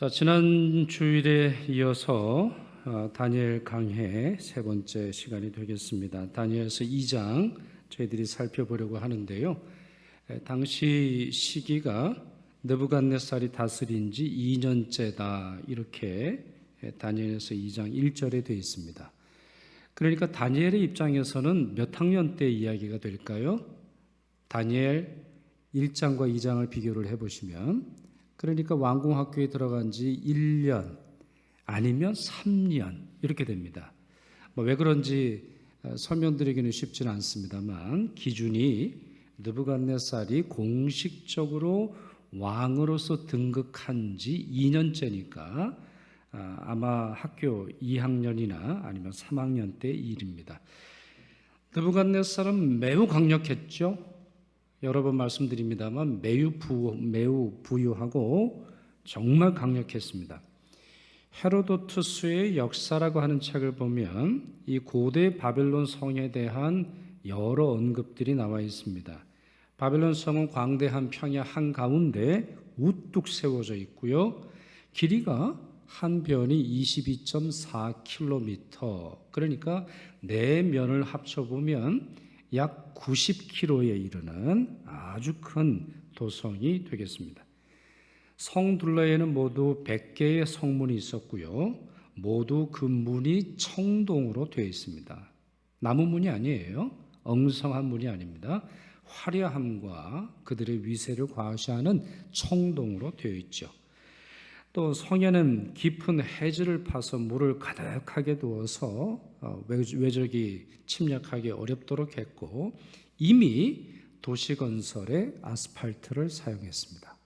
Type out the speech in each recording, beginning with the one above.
자, 지난 주일에 이어서 다니엘 강해 세 번째 시간이 되겠습니다. 다니엘서 2장 저희들이 살펴보려고 하는데요. 당시 시기가 느부갓네살이 다스린 지 2년째다 이렇게 다니엘서 2장 1절에 되어 있습니다. 그러니까 다니엘의 입장에서는 몇 학년 때 이야기가 될까요? 다니엘 1장과 2장을 비교를 해보시면 그러니까 왕궁학교에 들어간 지 1년 아니면 3년 이렇게 됩니다. 왜 그런지 설명드리기는 쉽지는 않습니다만 기준이 느부갓네살이 공식적으로 왕으로서 등극한 지 2년째니까 아마 학교 2학년이나 아니면 3학년 때 일입니다. 느부갓네살은 매우 강력했죠. 여러 번 말씀드립니다만 매우 부유하고 정말 강력했습니다. 헤로도투스의 역사라고 하는 책을 보면 이 고대 바벨론 성에 대한 여러 언급들이 나와 있습니다. 바벨론 성은 광대한 평야 한가운데 우뚝 세워져 있고요. 길이가 한 변이 22.4km, 그러니까 네 면을 합쳐보면 약 90km에 이르는 아주 큰 도성이 되겠습니다. 성 둘러에는 모두 100개의 성문이 있었고요. 모두 그 문이 청동으로 되어 있습니다. 나무 문이 아니에요. 엉성한 문이 아닙니다. 화려함과 그들의 위세를 과시하는 청동으로 되어 있죠. 또 성에는 깊은 해지를 파서 물을 가득하게 두어서 외적이 침략하기 어렵도록 했고 이미 도시건설에 아스팔트를 사용했습니다.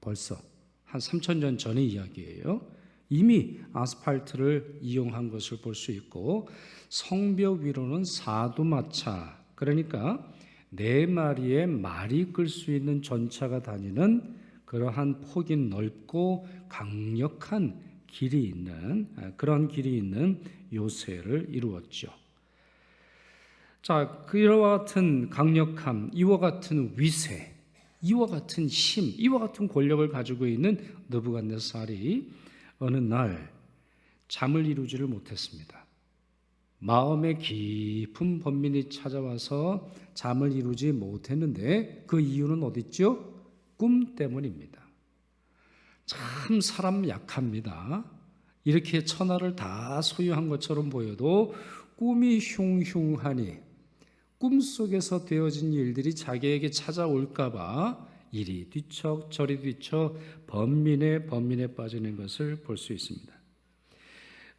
벌써 한 3,000년 전의 이야기예요. 이미 아스팔트를 이용한 것을 볼 수 있고 성벽 위로는 사두마차, 그러니까 4마리의 말이 끌 수 있는 전차가 다니는 그러한 폭이 넓고 강력한 길이 있는 그런 길이 있는 요새를 이루었죠. 자, 그와 같은 강력함, 이와 같은 위세, 이와 같은 힘, 이와 같은 권력을 가지고 있는 느부갓네살이 어느 날 잠을 이루지를 못했습니다. 마음에 깊은 번민이 찾아와서 잠을 이루지 못했는데 그 이유는 어디 있죠? 꿈 때문입니다. 참 사람 약합니다. 이렇게 천하를 다 소유한 것처럼 보여도 꿈이 흉흉하니 꿈속에서 되어진 일들이 자기에게 찾아올까 봐 이리 뒤척 저리 뒤척 번민에 빠지는 것을 볼 수 있습니다.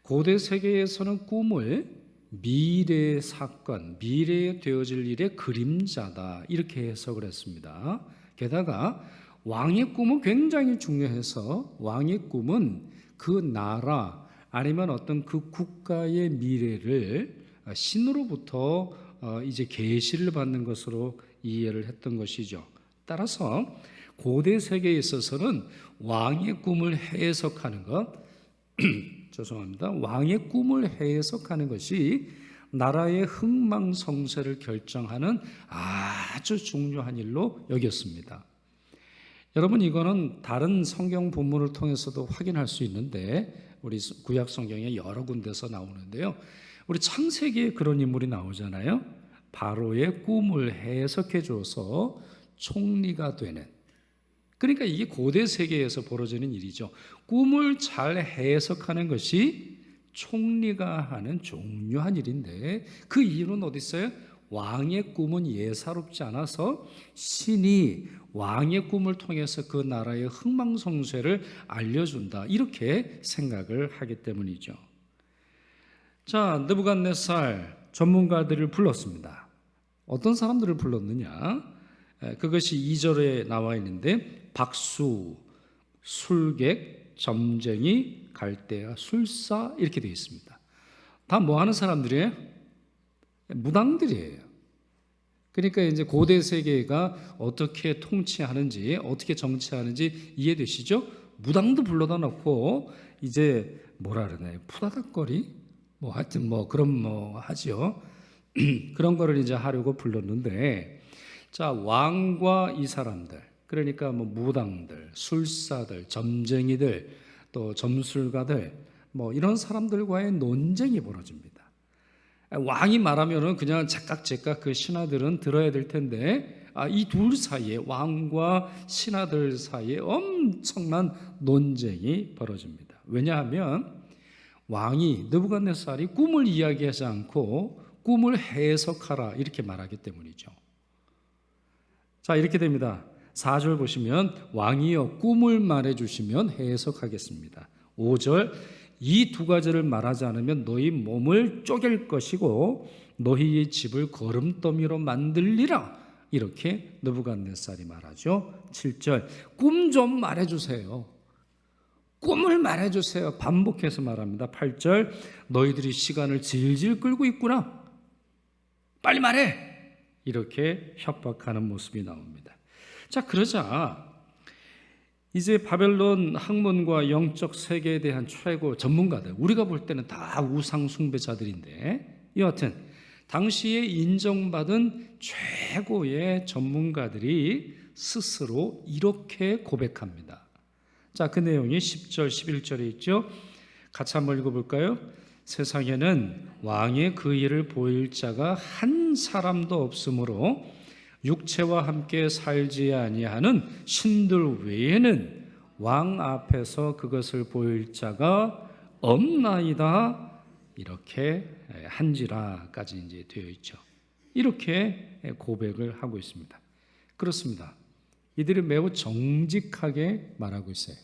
고대 세계에서는 꿈을 미래의 사건, 미래에 되어질 일의 그림자다 이렇게 해석을 했습니다. 게다가 왕의 꿈은 굉장히 중요해서 왕의 꿈은 그 나라 아니면 어떤 그 국가의 미래를 신으로부터 이제 계시를 받는 것으로 이해를 했던 것이죠. 따라서 고대 세계에 있어서는 왕의 꿈을 해석하는 것, 죄송합니다. 왕의 꿈을 해석하는 것이 나라의 흥망성쇠를 결정하는 아주 중요한 일로 여겼습니다. 여러분, 이거는 다른 성경 본문을 통해서도 확인할 수 있는데 우리 구약 성경에 여러 군데서 나오는데요. 우리 창세기에 그런 인물이 나오잖아요. 바로의 꿈을 해석해 줘서 총리가 되는, 그러니까 이게 고대 세계에서 벌어지는 일이죠. 꿈을 잘 해석하는 것이 총리가 하는 중요한 일인데 그 이유는 어디 있어요? 왕의 꿈은 예사롭지 않아서 신이 왕의 꿈을 통해서 그 나라의 흥망성쇠를 알려준다 이렇게 생각을 하기 때문이죠. 자, 느부갓네살 전문가들을 불렀습니다. 어떤 사람들을 불렀느냐? 그것이 2절에 나와 있는데 박수, 술객, 점쟁이, 갈대아, 술사 이렇게 되어 있습니다. 다 뭐 하는 사람들이에요? 무당들이에요. 그러니까 이제 고대 세계가 어떻게 통치하는지, 어떻게 정치하는지 이해되시죠? 무당도 불러다 놓고 이제 뭐라 그러나요? 푸다닥거리? 하여튼 그런 하죠. 그런 거를 이제 하려고 불렀는데, 자, 왕과 이 사람들, 그러니까 무당들, 술사들, 점쟁이들 또 점술가들 이런 사람들과의 논쟁이 벌어집니다. 왕이 말하면은 그냥 제깍제깍 그 신하들은 들어야 될 텐데 이 둘 사이에, 왕과 신하들 사이에 엄청난 논쟁이 벌어집니다. 왜냐하면 왕이 느부갓네살이 꿈을 이야기하지 않고 꿈을 해석하라 이렇게 말하기 때문이죠. 자, 이렇게 됩니다. 4절 보시면 왕이여 꿈을 말해주시면 해석하겠습니다. 5절 이 두 가지를 말하지 않으면 너희 몸을 쪼갤 것이고 너희의 집을 거름더미로 만들리라 이렇게 느부갓네살이 말하죠. 7절 꿈 좀 말해주세요. 꿈을 말해주세요. 반복해서 말합니다. 8절 너희들이 시간을 질질 끌고 있구나. 빨리 말해. 이렇게 협박하는 모습이 나옵니다. 자, 그러자 이제 바벨론 학문과 영적 세계에 대한 최고 전문가들, 우리가 볼 때는 다 우상 숭배자들인데 여하튼 당시에 인정받은 최고의 전문가들이 스스로 이렇게 고백합니다. 자, 그 내용이 10절, 11절에 있죠. 같이 한번 읽어볼까요? 세상에는 왕의 그 일을 보일 자가 한 사람도 없으므로 육체와 함께 살지 아니하는 신들 외에는 왕 앞에서 그것을 보일 자가 없나이다. 이렇게 한지라까지 이제 되어 있죠. 이렇게 고백을 하고 있습니다. 그렇습니다. 이들이 매우 정직하게 말하고 있어요.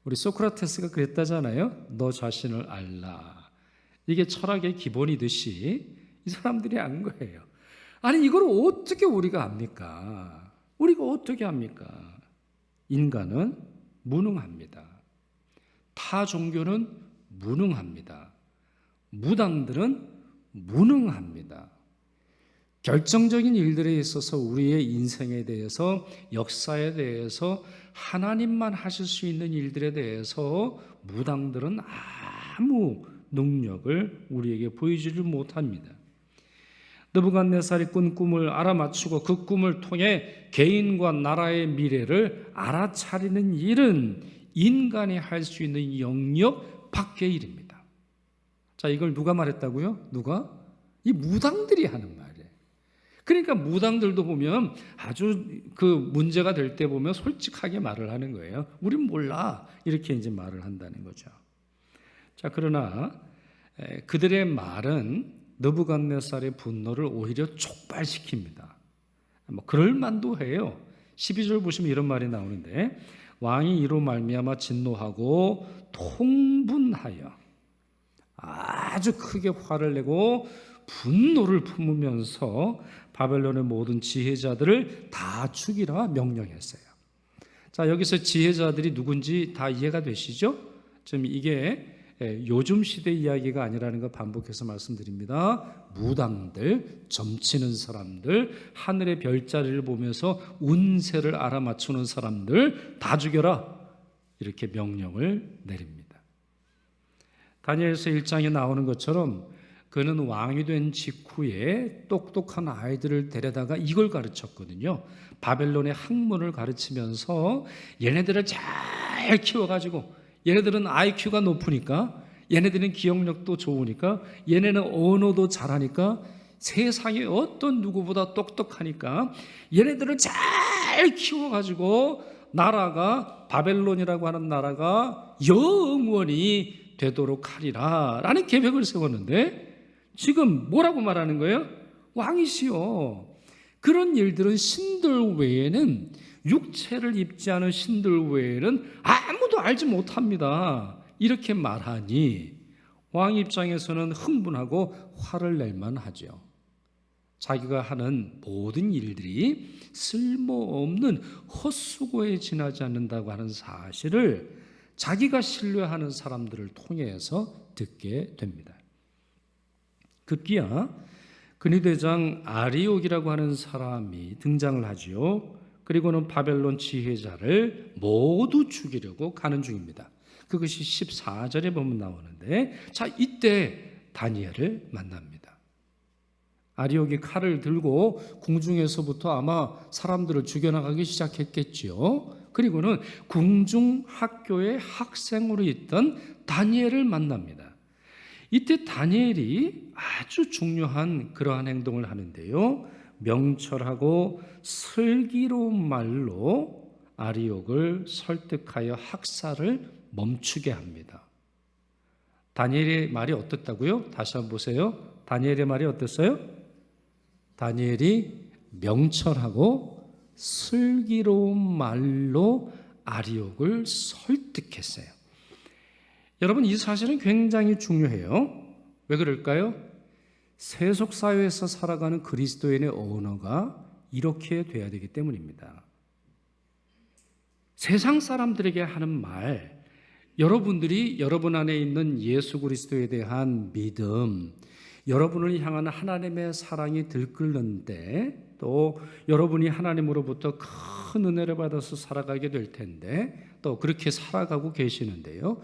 우리 소크라테스가 그랬다잖아요. 너 자신을 알라. 이게 철학의 기본이듯이 이 사람들이 안 거예요. 아니 이걸 어떻게 우리가 압니까? 우리가 어떻게 합니까? 인간은 무능합니다. 타 종교는 무능합니다. 무당들은 무능합니다. 결정적인 일들에 있어서 우리의 인생에 대해서, 역사에 대해서, 하나님만 하실 수 있는 일들에 대해서 무당들은 아무 능력을 우리에게 보여주지 못합니다. 느부갓네살이 꾼 꿈을 알아맞추고 그 꿈을 통해 개인과 나라의 미래를 알아차리는 일은 인간이 할 수 있는 영역 밖의 일입니다. 자, 이걸 누가 말했다고요? 누가? 이 무당들이 하는 말이에요. 그러니까 무당들도 보면 아주 그 문제가 될 때 보면 솔직하게 말을 하는 거예요. 우린 몰라. 이렇게 이제 말을 한다는 거죠. 자, 그러나 그들의 말은 느부갓네살의 분노를 오히려 촉발시킵니다. 그럴 만도 해요. 12절 보시면 이런 말이 나오는데 왕이 이로 말미암아 진노하고 통분하여 아주 크게 화를 내고 분노를 품으면서 바벨론의 모든 지혜자들을 다 죽이라 명령했어요. 자, 여기서 지혜자들이 누군지 다 이해가 되시죠? 지금 이게 요즘 시대 이야기가 아니라는 거 반복해서 말씀드립니다. 무당들, 점치는 사람들, 하늘의 별자리를 보면서 운세를 알아맞추는 사람들 다 죽여라. 이렇게 명령을 내립니다. 다니엘서 1장에 나오는 것처럼 그는 왕이 된 직후에 똑똑한 아이들을 데려다가 이걸 가르쳤거든요. 바벨론의 학문을 가르치면서 얘네들을 잘 키워가지고 얘네들은 IQ가 높으니까 얘네들은 기억력도 좋으니까 얘네는 언어도 잘하니까 세상에 어떤 누구보다 똑똑하니까 얘네들을 잘 키워가지고 나라가 바벨론이라고 하는 나라가 영원히 되도록 하리라 라는 계획을 세웠는데 지금 뭐라고 말하는 거예요? 왕이시여. 그런 일들은 신들 외에는 육체를 입지 않은 신들 외에는 아무도 알지 못합니다. 이렇게 말하니 왕 입장에서는 흥분하고 화를 낼만 하죠. 자기가 하는 모든 일들이 쓸모없는 헛수고에 지나지 않는다고 하는 사실을 자기가 신뢰하는 사람들을 통해서 듣게 됩니다. 급기야 근위대장 아리옥이라고 하는 사람이 등장을 하지요. 그리고는 바벨론 지혜자를 모두 죽이려고 가는 중입니다. 그것이 14절에 보면 나오는데 자, 이때 다니엘을 만납니다. 아리옥이 칼을 들고 궁중에서부터 아마 사람들을 죽여나가기 시작했겠지요. 그리고는 궁중 학교의 학생으로 있던 다니엘을 만납니다. 이때 다니엘이 아주 중요한 그러한 행동을 하는데요, 명철하고 슬기로운 말로 아리옥을 설득하여 학살을 멈추게 합니다. 다니엘의 말이 어떻다고요? 다시 한번 보세요. 다니엘의 말이 어땠어요? 다니엘이 명철하고 슬기로운 말로 아리옥을 설득했어요. 여러분, 이 사실은 굉장히 중요해요. 왜 그럴까요? 세속사회에서 살아가는 그리스도인의 언어가 이렇게 돼야 되기 때문입니다. 세상 사람들에게 하는 말, 여러분들이 여러분 안에 있는 예수 그리스도에 대한 믿음, 여러분을 향한 하나님의 사랑이 들끓는데, 또 여러분이 하나님으로부터 큰 은혜를 받아서 살아가게 될 텐데, 또 그렇게 살아가고 계시는데요,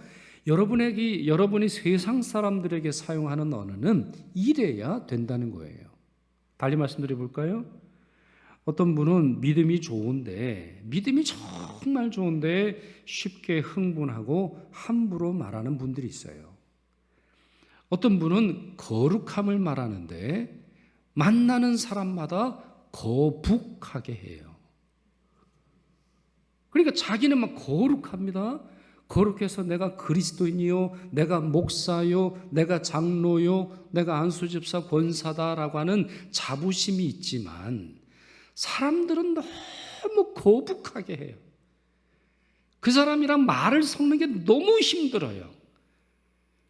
여러분이 세상 사람들에게 사용하는 언어는 이래야 된다는 거예요. 달리 말씀드려 볼까요? 어떤 분은 믿음이 정말 좋은데 쉽게 흥분하고 함부로 말하는 분들이 있어요. 어떤 분은 거룩함을 말하는데 만나는 사람마다 거북하게 해요. 그러니까 자기는 막 거룩합니다. 거룩해서 내가 그리스도인이요, 내가 목사요, 내가 장로요, 내가 안수집사 권사다라고 하는 자부심이 있지만 사람들은 너무 거북하게 해요. 그 사람이랑 말을 섞는 게 너무 힘들어요.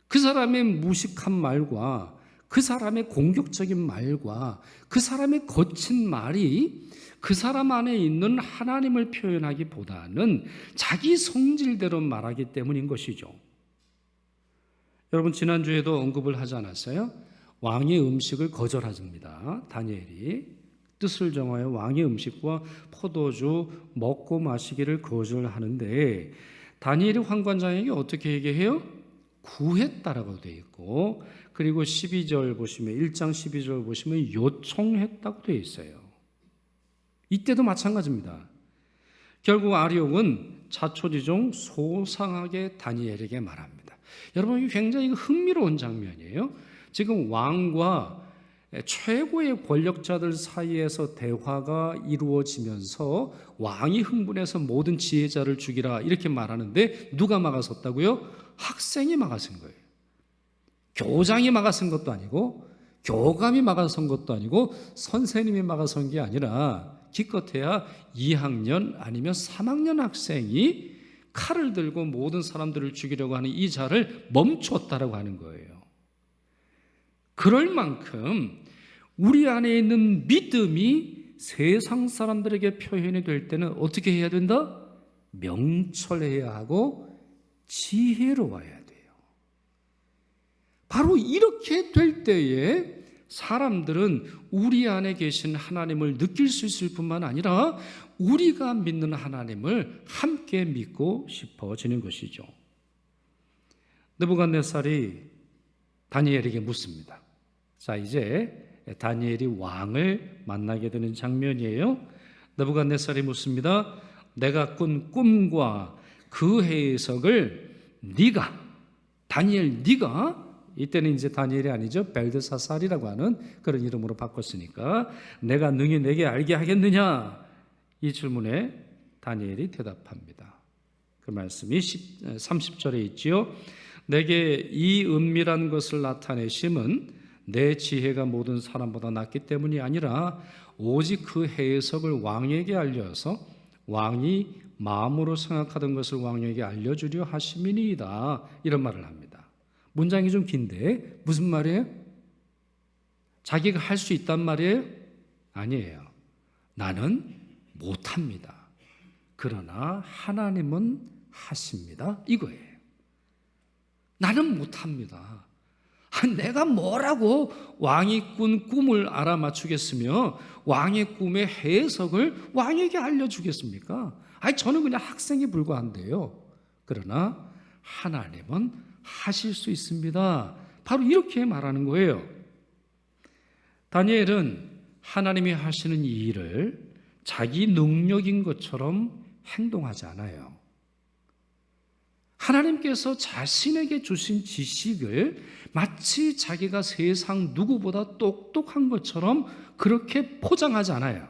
그 사람의 무식한 말과 그 사람의 공격적인 말과 그 사람의 거친 말이 그 사람 안에 있는 하나님을 표현하기보다는 자기 성질대로 말하기 때문인 것이죠. 여러분, 지난주에도 언급을 하지 않았어요? 왕의 음식을 거절하십니다. 다니엘이 뜻을 정하여 왕의 음식과 포도주 먹고 마시기를 거절하는데, 다니엘이 환관장에게 어떻게 얘기해요? 구했다라고 되어 있고, 그리고 12절 보시면 1장 12절 보시면 요청했다고 되어 있어요. 이때도 마찬가지입니다. 결국 아리옥은 자초지종 소상하게 다니엘에게 말합니다. 여러분, 굉장히 흥미로운 장면이에요. 지금 왕과 최고의 권력자들 사이에서 대화가 이루어지면서 왕이 흥분해서 모든 지혜자를 죽이라 이렇게 말하는데 누가 막아섰다고요? 학생이 막아선 거예요. 교장이 막아선 것도 아니고 교감이 막아선 것도 아니고 선생님이 막아선 게 아니라 기껏해야 2학년 아니면 3학년 학생이 칼을 들고 모든 사람들을 죽이려고 하는 이 자를 멈췄다라고 하는 거예요. 그럴 만큼 우리 안에 있는 믿음이 세상 사람들에게 표현이 될 때는 어떻게 해야 된다? 명철해야 하고 지혜로워야 돼요. 바로 이렇게 될 때에 사람들은 우리 안에 계신 하나님을 느낄 수 있을 뿐만 아니라 우리가 믿는 하나님을 함께 믿고 싶어지는 것이죠. 느부갓네살이 다니엘에게 묻습니다. 자, 이제 다니엘이 왕을 만나게 되는 장면이에요. 느부갓네살이 묻습니다. 내가 꾼 꿈과 그 해석을 다니엘 네가, 이때는 이제 다니엘이 아니죠, 벨드사살이라고 하는 그런 이름으로 바꿨으니까 내가 능히 내게 알게 하겠느냐, 이 질문에 다니엘이 대답합니다. 그 말씀이 30절에 있지요. 내게 이 은밀한 것을 나타내심은 내 지혜가 모든 사람보다 낫기 때문이 아니라 오직 그 해석을 왕에게 알려서 왕이 마음으로 생각하던 것을 왕에게 알려주려 하심이니이다, 이런 말을 합니다. 문장이 좀 긴데 무슨 말이에요? 자기가 할 수 있단 말이에요? 아니에요. 나는 못합니다. 그러나 하나님은 하십니다, 이거예요. 나는 못합니다. 내가 뭐라고 왕이 꾼 꿈을 알아맞추겠으며 왕의 꿈의 해석을 왕에게 알려주겠습니까? 저는 그냥 학생에 불과한데요. 그러나 하나님은 하실 수 있습니다. 바로 이렇게 말하는 거예요. 다니엘은 하나님이 하시는 이 일을 자기 능력인 것처럼 행동하지 않아요. 하나님께서 자신에게 주신 지식을 마치 자기가 세상 누구보다 똑똑한 것처럼 그렇게 포장하지 않아요.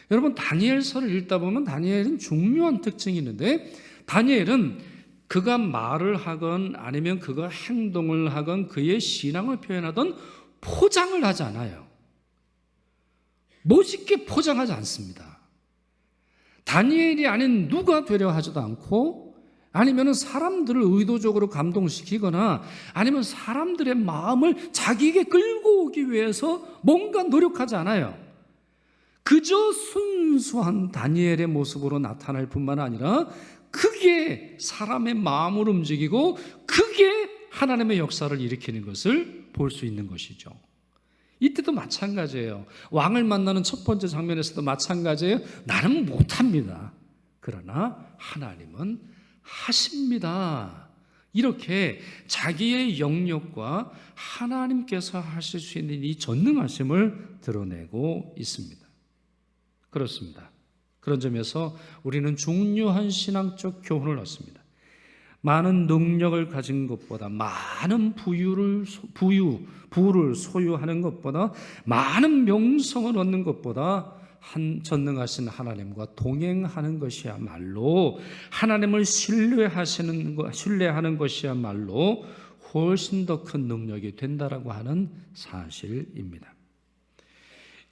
여러분, 다니엘서를 읽다 보면 다니엘은 중요한 특징이 있는데, 다니엘은 그가 말을 하건 아니면 그가 행동을 하건 그의 신앙을 표현하던 포장을 하지 않아요. 멋있게 포장하지 않습니다. 다니엘이 아닌 누가 되려 하지도 않고, 아니면 사람들을 의도적으로 감동시키거나 아니면 사람들의 마음을 자기에게 끌고 오기 위해서 뭔가 노력하지 않아요. 그저 순수한 다니엘의 모습으로 나타날 뿐만 아니라 크게 사람의 마음을 움직이고 크게 하나님의 역사를 일으키는 것을 볼 수 있는 것이죠. 이때도 마찬가지예요. 왕을 만나는 첫 번째 장면에서도 마찬가지예요. 나는 못합니다. 그러나 하나님은 하십니다. 이렇게 자기의 영역과 하나님께서 하실 수 있는 이 전능하심을 드러내고 있습니다. 그렇습니다. 그런 점에서 우리는 중요한 신앙적 교훈을 얻습니다. 많은 능력을 가진 것보다, 많은 부를 소유하는 것보다, 많은 명성을 얻는 것보다 전능하신 하나님과 동행하는 것이야말로, 하나님을 신뢰하는 것이야말로 훨씬 더 큰 능력이 된다라고 하는 사실입니다.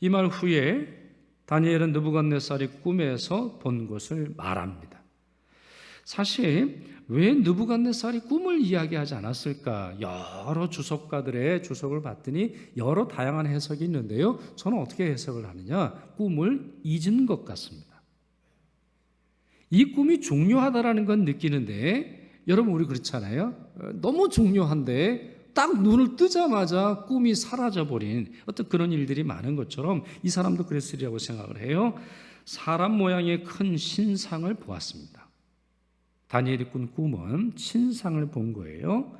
이 말 후에 다니엘은 느부갓네살이 꿈에서 본 것을 말합니다. 사실 왜 느부갓네살이 꿈을 이야기하지 않았을까? 여러 주석가들의 주석을 봤더니 여러 다양한 해석이 있는데요, 저는 어떻게 해석을 하느냐, 꿈을 잊은 것 같습니다. 이 꿈이 중요하다라는 건 느끼는데, 여러분 우리 그렇잖아요. 너무 중요한데 딱 눈을 뜨자마자 꿈이 사라져버린 어떤 그런 일들이 많은 것처럼 이 사람도 그랬으리라고 생각을 해요. 사람 모양의 큰 신상을 보았습니다. 다니엘이 꾼 꿈은 신상을 본 거예요.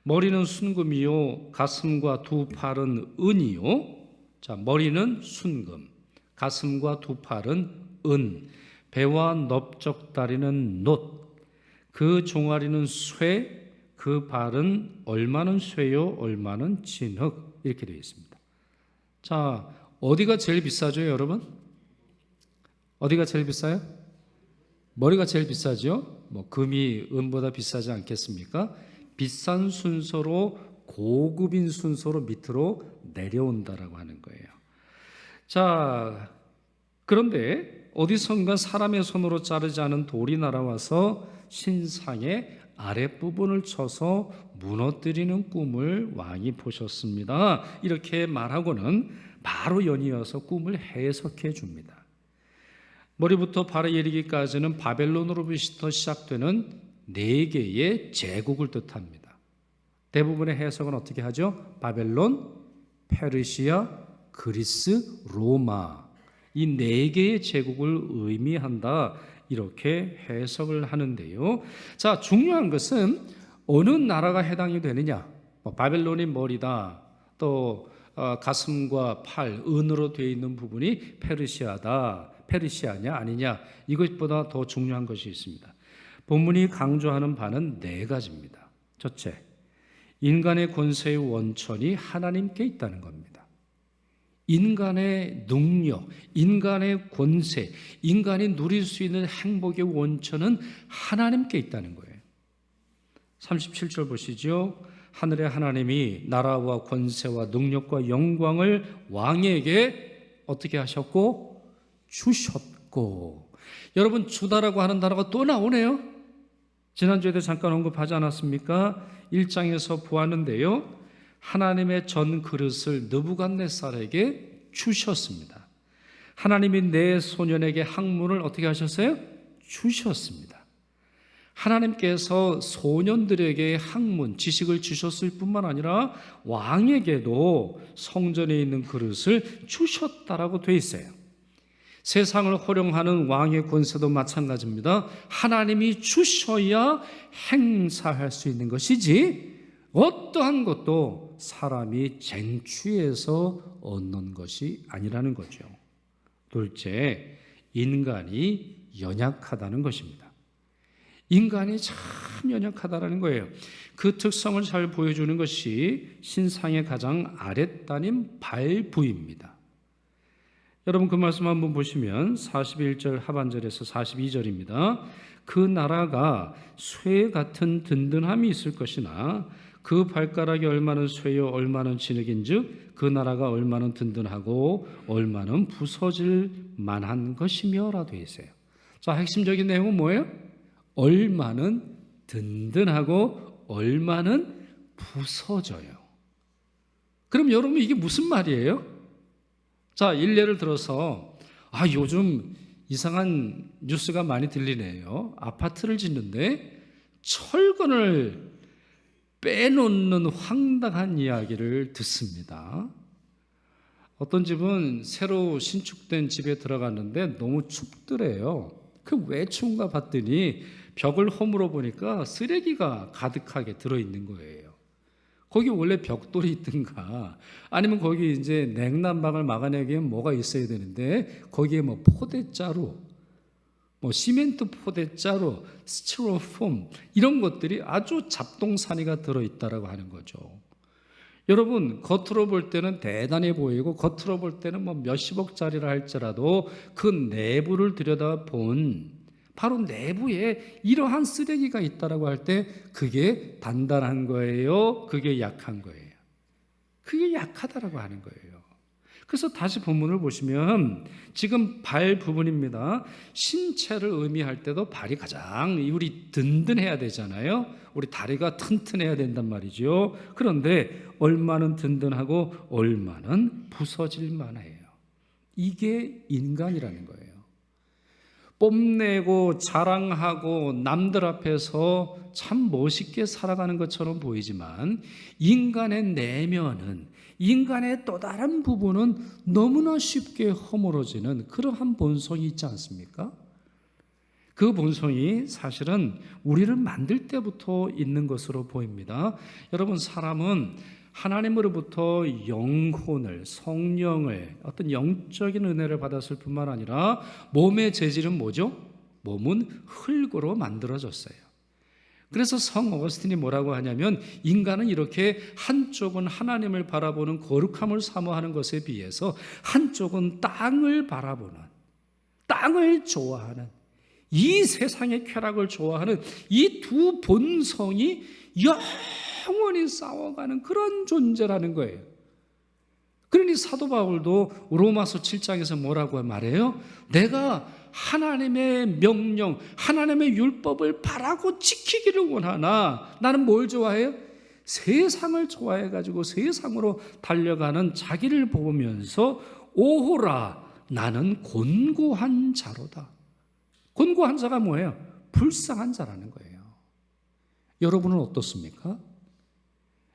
머리는 순금이요, 가슴과 두 팔은 은이요. 자, 머리는 순금, 가슴과 두 팔은 은, 배와 넓적다리는 놋, 그 종아리는 쇠, 그 발은 얼마는 쇠요, 얼마는 진흙, 이렇게 되어 있습니다. 자, 어디가 제일 비싸죠, 여러분? 어디가 제일 비싸요? 머리가 제일 비싸죠? 금이 은보다 비싸지 않겠습니까? 비싼 순서로, 고급인 순서로 밑으로 내려온다라고 하는 거예요. 자, 그런데 어디선가 사람의 손으로 자르지 않은 돌이 날아와서 신상의 아랫부분을 쳐서 무너뜨리는 꿈을 왕이 보셨습니다. 이렇게 말하고는 바로 연이어서 꿈을 해석해 줍니다. 머리부터 발에 이르기까지는 바벨론으로부터 시작되는 4개의 제국을 뜻합니다. 대부분의 해석은 어떻게 하죠? 바벨론, 페르시아, 그리스, 로마, 이 4개의 제국을 의미한다, 이렇게 해석을 하는데요. 자, 중요한 것은 어느 나라가 해당이 되느냐. 바벨론이 머리다, 또 가슴과 팔, 은으로 되어 있는 부분이 페르시아다, 페르시아냐 아니냐, 이것보다 더 중요한 것이 있습니다. 본문이 강조하는 바는 4가지입니다. 첫째, 인간의 권세의 원천이 하나님께 있다는 겁니다. 인간의 능력, 인간의 권세, 인간이 누릴 수 있는 행복의 원천은 하나님께 있다는 거예요. 37절 보시죠. 하늘의 하나님이 나라와 권세와 능력과 영광을 왕에게 어떻게 하셨고? 주셨고. 여러분, 주다라고 하는 단어가 또 나오네요. 지난주에도 잠깐 언급하지 않았습니까? 1장에서 보았는데요, 하나님의 전 그릇을 느부갓네살에게 주셨습니다. 하나님이 내 소년에게 학문을 어떻게 하셨어요? 주셨습니다. 하나님께서 소년들에게 학문, 지식을 주셨을 뿐만 아니라 왕에게도 성전에 있는 그릇을 주셨다라고 되어 있어요. 세상을 호령하는 왕의 권세도 마찬가지입니다. 하나님이 주셔야 행사할 수 있는 것이지 어떠한 것도 사람이 쟁취해서 얻는 것이 아니라는 거죠. 둘째, 인간이 연약하다는 것입니다. 인간이 참 연약하다는 거예요. 그 특성을 잘 보여주는 것이 신상의 가장 아랫단인 발부입니다. 여러분 그 말씀 한번 보시면 41절 하반절에서 42절입니다. 그 나라가 쇠 같은 든든함이 있을 것이나 그 발가락이 얼마나 쇠요 얼마나 진흙인즉 그 나라가 얼마나 든든하고 얼마나 부서질 만한 것이며라 되어 있어요. 자, 핵심적인 내용은 뭐예요? 얼마는 든든하고 얼마는 부서져요. 그럼 여러분 이게 무슨 말이에요? 자, 일례를 들어서 요즘 이상한 뉴스가 많이 들리네요. 아파트를 짓는데 철근을 빼놓는 황당한 이야기를 듣습니다. 어떤 집은 새로 신축된 집에 들어갔는데 너무 춥더래요. 그 왜 추운가 봤더니 벽을 허물어 보니까 쓰레기가 가득하게 들어있는 거예요. 거기 원래 벽돌이 있든가 아니면 거기 이제 냉난방을 막아내기 위해 뭐가 있어야 되는데 거기에 뭐 포대자루, 뭐 시멘트 포대자루, 스티로폼 이런 것들이 아주 잡동사니가 들어있다라고 하는 거죠. 여러분 겉으로 볼 때는 대단해 보이고 겉으로 볼 때는 뭐 몇십억짜리라 할지라도 그 내부를 들여다본 바로 내부에 이러한 쓰레기가 있다라고 할 때 그게 단단한 거예요? 그게 약한 거예요? 그게 약하다라고 하는 거예요. 그래서 다시 본문을 보시면 지금 발 부분입니다. 신체를 의미할 때도 발이 가장 우리 든든해야 되잖아요. 우리 다리가 튼튼해야 된단 말이죠. 그런데 얼마는 든든하고 얼마는 부서질 만해요. 이게 인간이라는 거예요. 뽐내고 자랑하고 남들 앞에서 참 멋있게 살아가는 것처럼 보이지만 인간의 내면은, 인간의 또 다른 부분은 너무나 쉽게 허물어지는 그러한 본성이 있지 않습니까? 그 본성이 사실은 우리를 만들 때부터 있는 것으로 보입니다. 여러분, 사람은 하나님으로부터 영혼을, 성령을, 어떤 영적인 은혜를 받았을 뿐만 아니라 몸의 재질은 뭐죠? 몸은 흙으로 만들어졌어요. 그래서 성 어거스틴이 뭐라고 하냐면 인간은 이렇게 한쪽은 하나님을 바라보는 거룩함을 사모하는 것에 비해서 한쪽은 땅을 바라보는, 땅을 좋아하는, 이 세상의 쾌락을 좋아하는 이 두 본성이 영원히 싸워가는 그런 존재라는 거예요. 그러니 사도 바울도 로마서 7장에서 뭐라고 말해요? 내가 하나님의 명령, 하나님의 율법을 바라고 지키기를 원하나 나는 뭘 좋아해요? 세상을 좋아해가지고 세상으로 달려가는 자기를 보면서 오호라 나는 곤고한 자로다. 곤고한 자가 뭐예요? 불쌍한 자라는 거예요. 여러분은 어떻습니까?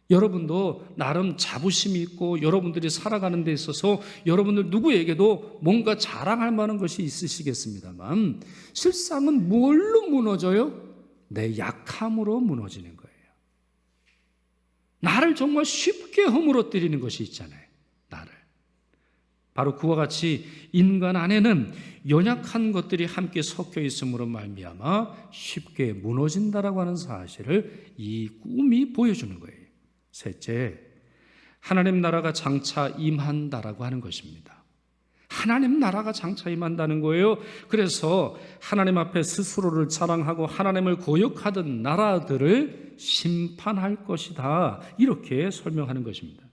여러분도 나름 자부심이 있고 여러분들이 살아가는 데 있어서 여러분들 누구에게도 뭔가 자랑할 만한 것이 있으시겠습니다만 실상은 뭘로 무너져요? 내 약함으로 무너지는 거예요. 나를 정말 쉽게 허물어뜨리는 것이 있잖아요. 나를. 바로 그와 같이 인간 안에는 연약한 것들이 함께 섞여 있음으로 말미암아 쉽게 무너진다라고 하는 사실을 이 꿈이 보여주는 거예요. 셋째, 하나님 나라가 장차 임한다라고 하는 것입니다. 하나님 나라가 장차 임한다는 거예요. 그래서 하나님 앞에 스스로를 자랑하고 하나님을 거역하던 나라들을 심판할 것이다. 이렇게 설명하는 것입니다.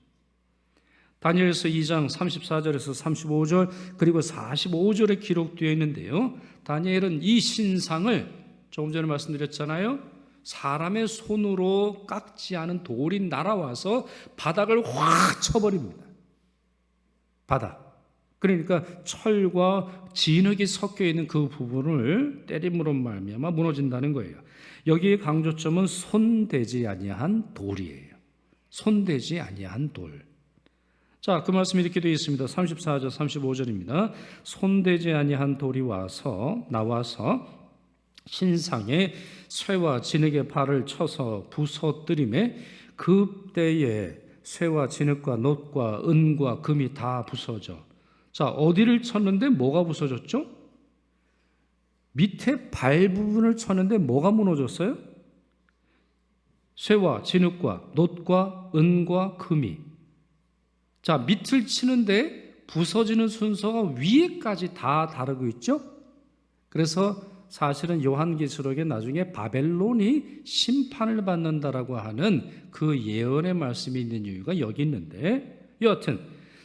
다니엘서 2장 34절에서 35절 그리고 45절에 기록되어 있는데요. 다니엘은 이 신상을 조금 전에 말씀드렸잖아요. 사람의 손으로 깎지 않은 돌이 날아와서 바닥을 확 쳐버립니다. 바닥. 그러니까 철과 진흙이 섞여 있는 그 부분을 때림으로 말미암아 무너진다는 거예요. 여기에 강조점은 손대지 아니한 돌이에요. 손대지 아니한 돌. 자, 그 말씀이 이렇게 되어 있습니다. 34절, 35절입니다. 손대지 아니한 돌이 나와서 신상에 쇠와 진흙의 발을 쳐서 부서뜨림에 그때에 쇠와 진흙과 놋과 은과 금이 다 부서져. 자, 어디를 쳤는데 뭐가 부서졌죠? 밑에 발 부분을 쳤는데 뭐가 무너졌어요? 쇠와 진흙과 놋과 은과 금이. 자, 밑을 치는데 부서지는 순서가 위에까지 다 다르고 있죠? 그래서 사실은 요한계시록에 나중에 바벨론이 심판을 받는다라고 하는 그 예언의 말씀이 있는 이유가 여기 있는데, 여하튼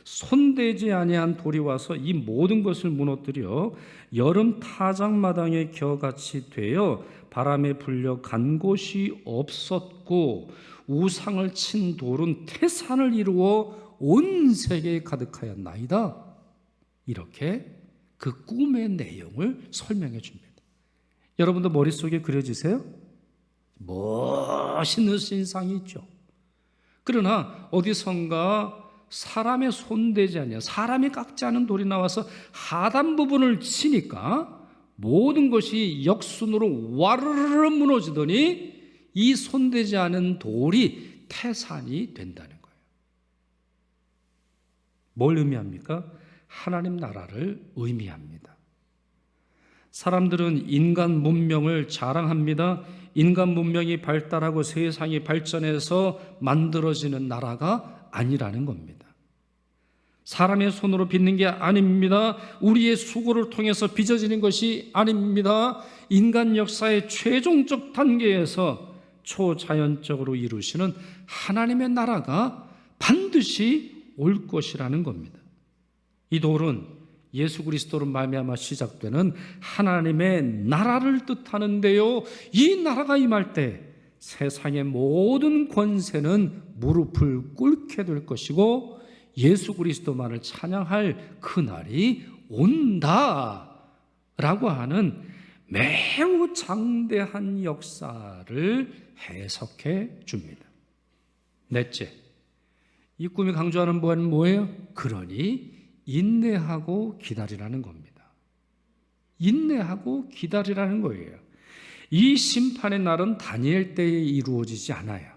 손대지 아니한 돌이 와서 이 모든 것을 무너뜨려 여름 타작마당의 겨같이 되어 바람에 불려 간 곳이 없었고, 우상을 친 돌은 태산을 이루어 온 세계에 가득하였나이다. 이렇게 그 꿈의 내용을 설명해 줍니다. 여러분도 머릿속에 그려지세요? 멋있는 신상이 있죠. 그러나 어디선가 사람의 손대지 않냐, 사람이 깎지 않은 돌이 나와서 하단 부분을 치니까 모든 것이 역순으로 와르르 무너지더니 이 손대지 않은 돌이 태산이 된다는 거예요. 뭘 의미합니까? 하나님 나라를 의미합니다. 사람들은 인간 문명을 자랑합니다. 인간 문명이 발달하고 세상이 발전해서 만들어지는 나라가 아니라는 겁니다. 사람의 손으로 빚는 게 아닙니다. 우리의 수고를 통해서 빚어지는 것이 아닙니다. 인간 역사의 최종적 단계에서 초자연적으로 이루시는 하나님의 나라가 반드시 올 것이라는 겁니다. 이 돌은 예수 그리스도로 말미암아 시작되는 하나님의 나라를 뜻하는데요, 이 나라가 임할 때 세상의 모든 권세는 무릎을 꿇게 될 것이고 예수 그리스도만을 찬양할 그날이 온다라고 하는 매우 장대한 역사를 해석해 줍니다. 넷째, 이 꿈이 강조하는 바는 뭐예요? 그러니 인내하고 기다리라는 겁니다. 인내하고 기다리라는 거예요. 이 심판의 날은 다니엘 때에 이루어지지 않아요.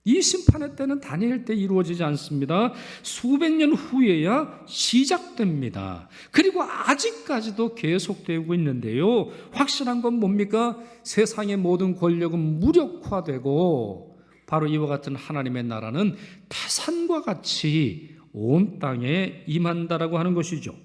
이 심판의 때는 다니엘 때 이루어지지 않습니다. 수백 년 후에야 시작됩니다. 그리고 아직까지도 계속되고 있는데요, 확실한 건 뭡니까? 세상의 모든 권력은 무력화되고 바로 이와 같은 하나님의 나라는 태산과 같이 온 땅에 임한다라고 하는 것이죠.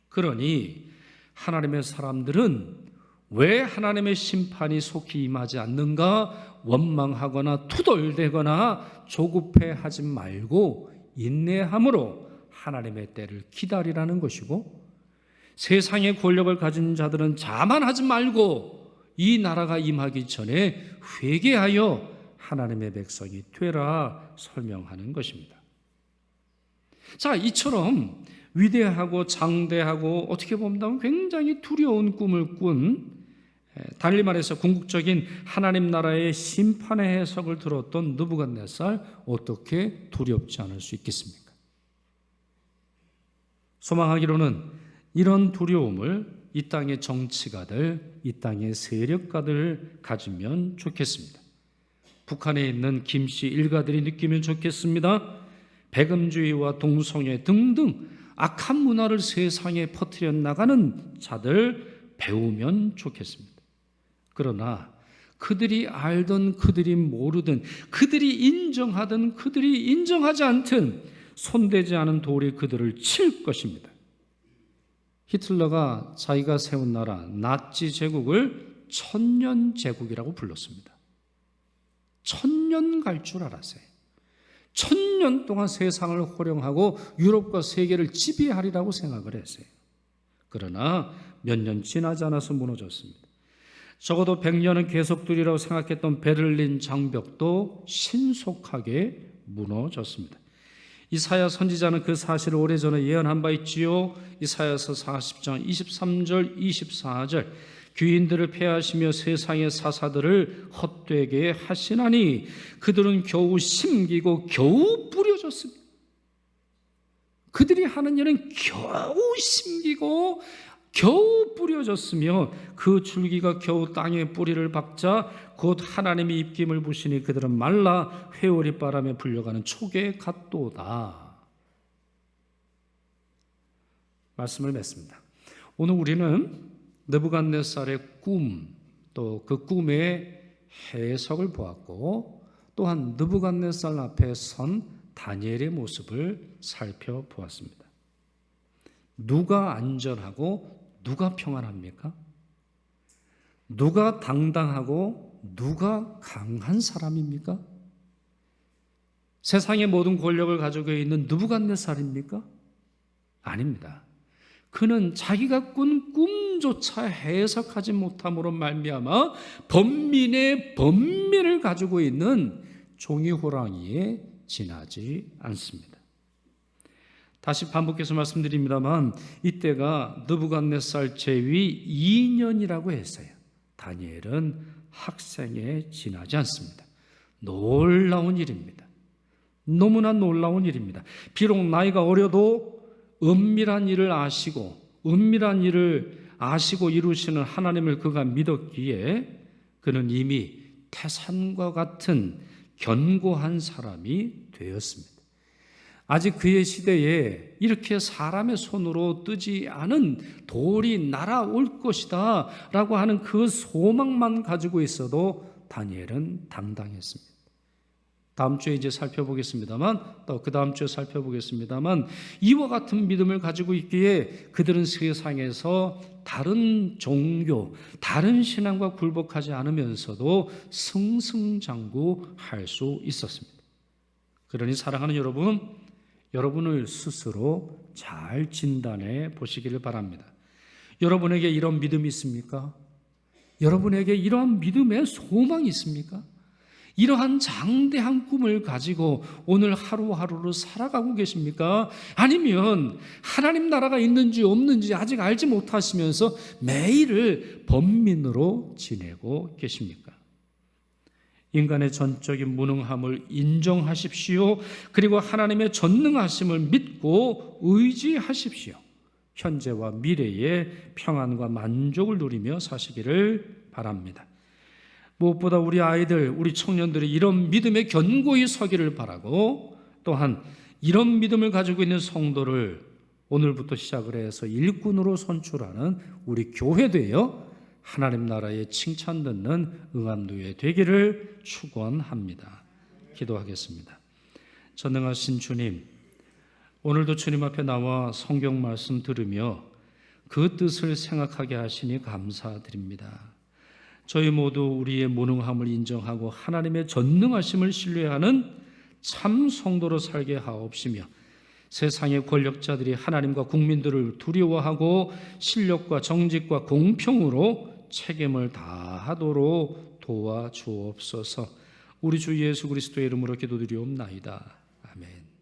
그러니 하나님의 사람들은 왜 하나님의 심판이 속히 임하지 않는가 원망하거나 투덜대거나 조급해하지 말고 인내함으로 하나님의 때를 기다리라는 것이고, 세상의 권력을 가진 자들은 자만하지 말고 이 나라가 임하기 전에 회개하여 하나님의 백성이 되라 설명하는 것입니다. 자, 이처럼 위대하고 장대하고 어떻게 보면 굉장히 두려운 꿈을 꾼, 달리 말해서 궁극적인 하나님 나라의 심판의 해석을 들었던 느부갓네살, 어떻게 두렵지 않을 수 있겠습니까? 소망하기로는 이런 두려움을 이 땅의 정치가들, 이 땅의 세력가들 가지면 좋겠습니다. 북한에 있는 김씨 일가들이 느끼면 좋겠습니다. 백음주의와 동성애 등등 악한 문화를 세상에 퍼뜨려 나가는 자들 배우면 좋겠습니다. 그러나 그들이 알든 그들이 모르든 그들이 인정하든 그들이 인정하지 않든 손대지 않은 돌이 그들을 칠 것입니다. 히틀러가 자기가 세운 나라 나치 제국을 천년제국이라고 불렀습니다. 천년 갈 줄 알았어요. 1000년 동안 세상을 호령하고 유럽과 세계를 지배하리라고 생각을 했어요. 그러나 몇 년 지나지 않아서 무너졌습니다. 적어도 100년은 계속되리라고 생각했던 베를린 장벽도 신속하게 무너졌습니다. 이사야 선지자는 그 사실을 오래전에 예언한 바 있지요. 이사야서 40장 23절 24절 귀인들을 패하시며 세상의 사사들을 헛되게 하시나니 그들은 겨우 심기고 겨우 뿌려졌습니다. 그들이 하는 일은 겨우 심기고 겨우 뿌려졌으며 그 줄기가 겨우 땅에 뿌리를 박자 곧 하나님이 입김을 부시니 그들은 말라 회오리 바람에 불려가는 촉에 같도다. 말씀을 맺습니다. 오늘 우리는 느부갓네살의 꿈, 또 그 꿈의 해석을 보았고, 또한 느부갓네살 앞에 선 다니엘의 모습을 살펴보았습니다. 누가 안전하고 누가 평안합니까? 누가 당당하고 누가 강한 사람입니까? 세상의 모든 권력을 가지고 있는 느부갓네살입니까? 아닙니다. 그는 자기가 꾼 꿈조차 해석하지 못함으로 말미암아 번민의 번민을 가지고 있는 종이 호랑이에 지나지 않습니다. 다시 반복해서 말씀드립니다만 이때가 느부갓네살 제위 2년이라고 했어요. 다니엘은 학생에 지나지 않습니다. 놀라운 일입니다. 너무나 놀라운 일입니다. 비록 나이가 어려도 은밀한 일을 아시고 이루시는 하나님을 그가 믿었기에 그는 이미 태산과 같은 견고한 사람이 되었습니다. 아직 그의 시대에 이렇게 사람의 손으로 뜨지 않은 돌이 날아올 것이다 라고 하는 그 소망만 가지고 있어도 다니엘은 당당했습니다. 다음 주에 이제 살펴보겠습니다만, 또 그 다음 주에 살펴보겠습니다만, 이와 같은 믿음을 가지고 있기에 그들은 세상에서 다른 종교, 다른 신앙과 굴복하지 않으면서도 승승장구할 수 있었습니다. 그러니 사랑하는 여러분, 여러분을 스스로 잘 진단해 보시기를 바랍니다. 여러분에게 이런 믿음이 있습니까? 여러분에게 이러한 믿음의 소망이 있습니까? 이러한 장대한 꿈을 가지고 오늘 하루하루를 살아가고 계십니까? 아니면 하나님 나라가 있는지 없는지 아직 알지 못하시면서 매일을 번민으로 지내고 계십니까? 인간의 전적인 무능함을 인정하십시오. 그리고 하나님의 전능하심을 믿고 의지하십시오. 현재와 미래의 평안과 만족을 누리며 사시기를 바랍니다. 무엇보다 우리 아이들, 우리 청년들이 이런 믿음에 견고히 서기를 바라고, 또한 이런 믿음을 가지고 있는 성도를 오늘부터 시작을 해서 일꾼으로 선출하는 우리 교회되어 하나님 나라의 칭찬 듣는 응암교회 되기를 축원합니다. 기도하겠습니다. 전능하신 주님, 오늘도 주님 앞에 나와 성경 말씀 들으며 그 뜻을 생각하게 하시니 감사드립니다. 저희 모두 우리의 무능함을 인정하고 하나님의 전능하심을 신뢰하는 참 성도로 살게 하옵시며, 세상의 권력자들이 하나님과 국민들을 두려워하고 실력과 정직과 공평으로 책임을 다하도록 도와주옵소서. 우리 주 예수 그리스도의 이름으로 기도드리옵나이다. 아멘.